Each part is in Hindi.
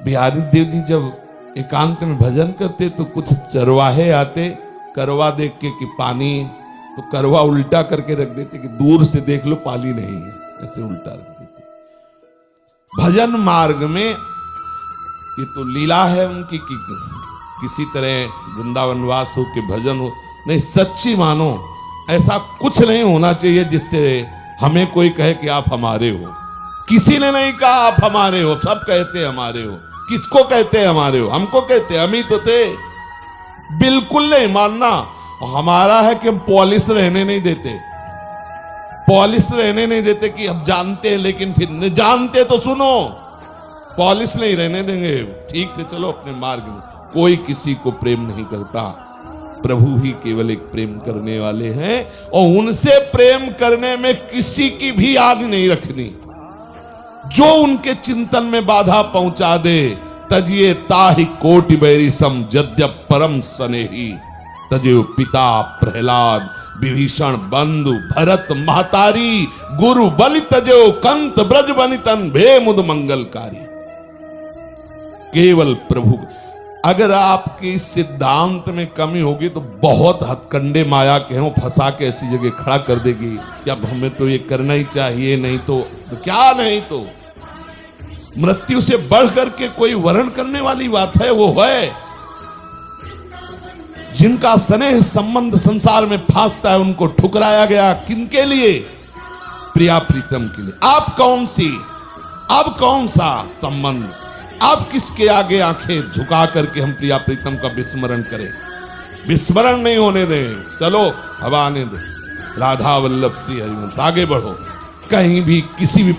बिहारी देव जी जब एकांत में भजन करते तो कुछ चरवाहे आते, करवा देख के कि पानी, तो करवा उल्टा करके रख देते कि दूर से देख लो पानी नहीं है, ऐसे उल्टा रख देते। भजन मार्ग में ये तो लीला है उनकी कि किसी तरह वृंदावनवास हो के भजन हो, नहीं सच्ची मानो ऐसा कुछ नहीं होना चाहिए जिससे हमें कोई कहे कि आप हमारे हो। किसी ने नहीं कहा आप हमारे हो, सब कहते हमारे हो। किसको कहते हमारे हो? हमको कहते, हम ही तो थे। बिल्कुल नहीं मानना। हमारा है कि हम पॉलिश रहने नहीं देते, पॉलिश रहने नहीं देते कि हम जानते हैं लेकिन फिर नहीं जानते तो सुनो, पॉलिश नहीं रहने देंगे। ठीक से चलो अपने मार्ग में। कोई किसी को प्रेम नहीं करता, प्रभु ही केवल एक प्रेम करने वाले हैं और उनसे प्रेम करने में किसी की भी आग नहीं रखनी। जो उनके चिंतन में बाधा पहुंचा दे, तजिए ताहि कोटि बैरी सम जद्यप परम स्नेही, तजियो पिता प्रहलाद विभीषण बंधु भरत महतारी, गुरु बलि तजो कंत ब्रज बनितन भे मुद मंगलकारी। केवल प्रभु। अगर आपके इस सिद्धांत में कमी होगी तो बहुत हथकंडे माया के हैं, फंसा के ऐसी जगह खड़ा कर देगी कि अब हमें तो ये करना ही चाहिए, नहीं तो क्या, नहीं तो मृत्यु से बढ़ करके कोई वर्ण करने वाली बात है वो है। जिनका स्नेह संबंध संसार में फांसता है उनको ठुकराया गया। किनके लिए? प्रिया प्रीतम के लिए। आप कौन सी, अब कौन सा संबंध? आप किसके आगे आंखें झुका करके हम प्रिया प्रीतम का विस्मरण करें? विस्मरण नहीं होने दें। चलो हवा आने दे। राधा वल्लभ सी हरिवंश, आगे बढ़ो। कहीं भी किसी भी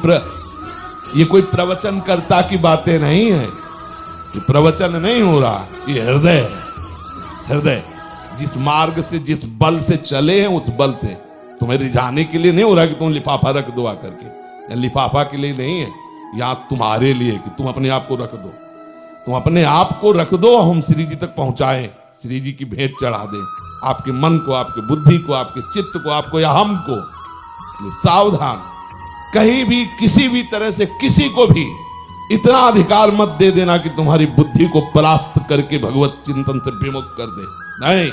ये कोई प्रवचन करता की बातें नहीं है, ये प्रवचन नहीं हो रहा, ये हृदय है। हृदय जिस मार्ग से, जिस बल से चले हैं उस बल से तुम्हें रिझाने के लिए नहीं हो रहा कि तुम लिफाफा रख दो आकर के। लिफाफा के लिए नहीं है, या तुम्हारे लिए कि तुम अपने आप को रख दो। तुम अपने आप को रख दो, हम श्री जी तक पहुंचाएं, श्री जी की भेंट चढ़ा दें आपके मन को, आपके बुद्धि को, आपके चित्त को, आपको या हमको। इसलिए सावधान, कहीं भी किसी भी तरह से किसी को भी इतना अधिकार मत दे देना कि तुम्हारी बुद्धि को परास्त करके भगवत चिंतन से विमुख कर दे। नहीं,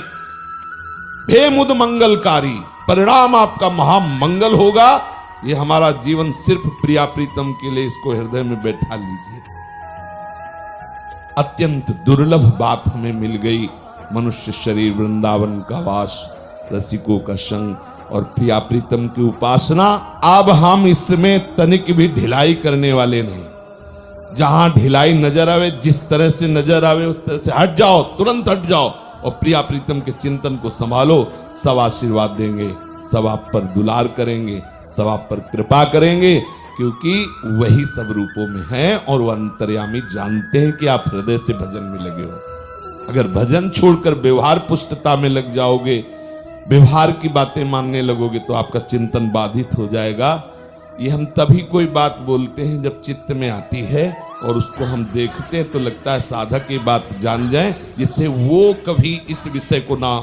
बेमुद मंगलकारी, परिणाम आपका महामंगल होगा। ये हमारा जीवन सिर्फ प्रिया प्रीतम के लिए, इसको हृदय में बैठा लीजिए। अत्यंत दुर्लभ बात हमें मिल गई, मनुष्य शरीर, वृंदावन का वास, रसिकों का संग और प्रिया प्रीतम की उपासना। अब हम इसमें तनिक भी ढिलाई करने वाले नहीं। जहां ढिलाई नजर आवे, जिस तरह से नजर आवे उस तरह से हट जाओ, तुरंत हट जाओ और प्रिया प्रीतम के चिंतन को संभालो। सब आशीर्वाद देंगे, सब आप पर दुलार करेंगे, सब आप पर कृपा करेंगे, क्योंकि वही सब रूपों में हैं और वो अंतर्यामी जानते हैं कि आप हृदय से भजन में लगे हो। अगर भजन छोड़कर व्यवहार पुष्टता में लग जाओगे, व्यवहार की बातें मानने लगोगे तो आपका चिंतन बाधित हो जाएगा। ये हम तभी कोई बात बोलते हैं जब चित्त में आती है और उसको हम देखते हैं तो लगता है साधक ये बात जान जाए, जिससे वो कभी इस विषय को ना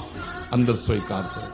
अंदर स्वीकार करे।